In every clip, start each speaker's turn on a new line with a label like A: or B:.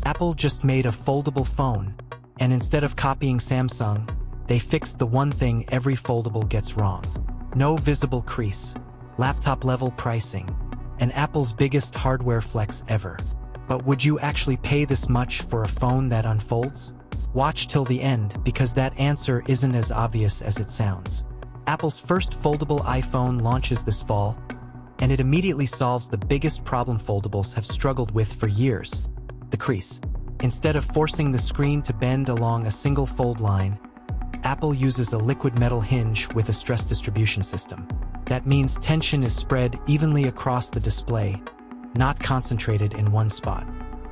A: Apple just made a foldable phone, and instead of copying Samsung, they fixed the one thing every foldable gets wrong. No visible crease, laptop-level pricing, and Apple's biggest hardware flex ever. But would you actually pay this much for a phone that unfolds? Watch till the end, because that answer isn't as obvious as it sounds. Apple's first foldable iPhone launches this fall, and it immediately solves the biggest problem foldables have struggled with for years: the crease. Instead of forcing the screen to bend along a single fold line, Apple uses a liquid metal hinge with a stress distribution system. That means tension is spread evenly across the display, not concentrated in one spot.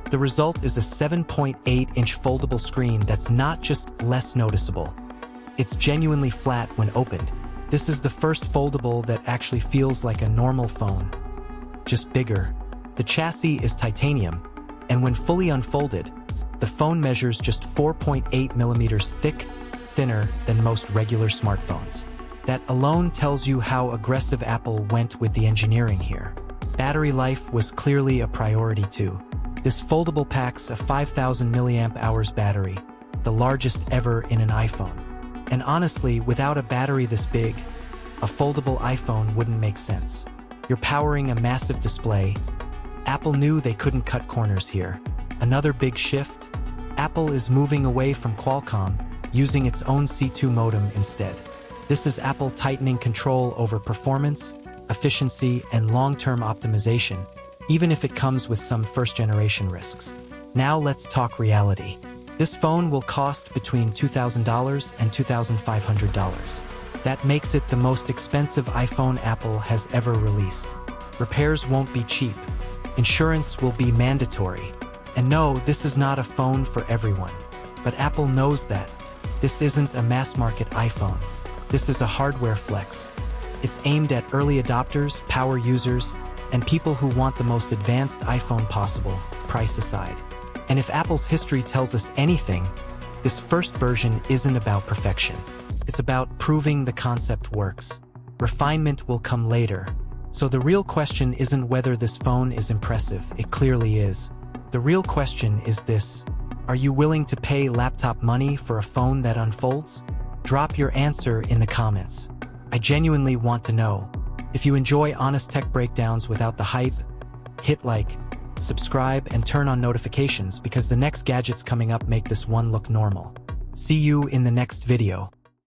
A: The result is a 7.8-inch foldable screen that's not just less noticeable. It's genuinely flat when opened. This is the first foldable that actually feels like a normal phone, just bigger. The chassis is titanium, and when fully unfolded, the phone measures just 4.8 millimeters thick, thinner than most regular smartphones. That alone tells you how aggressive Apple went with the engineering here. Battery life was clearly a priority too. This foldable packs a 5,000 mAh battery, the largest ever in an iPhone. And honestly, without a battery this big, a foldable iPhone wouldn't make sense. You're powering a massive display. Apple knew they couldn't cut corners here. Another big shift? Apple is moving away from Qualcomm, using its own C2 modem instead. This is Apple tightening control over performance, efficiency, and long-term optimization, even if it comes with some first-generation risks. Now let's talk reality. This phone will cost between $2,000 and $2,500. That makes it the most expensive iPhone Apple has ever released. Repairs won't be cheap. Insurance will be mandatory. And no, this is not a phone for everyone. But Apple knows that. This isn't a mass-market iPhone. This is a hardware flex. It's aimed at early adopters, power users, and people who want the most advanced iPhone possible, price aside. And if Apple's history tells us anything, this first version isn't about perfection. It's about proving the concept works. Refinement will come later. So the real question isn't whether this phone is impressive. It clearly is. The real question is this: are you willing to pay laptop money for a phone that unfolds? Drop your answer in the comments. I genuinely want to know. If you enjoy honest tech breakdowns without the hype, hit like, subscribe, and turn on notifications because the next gadgets coming up make this one look normal. See you in the next video.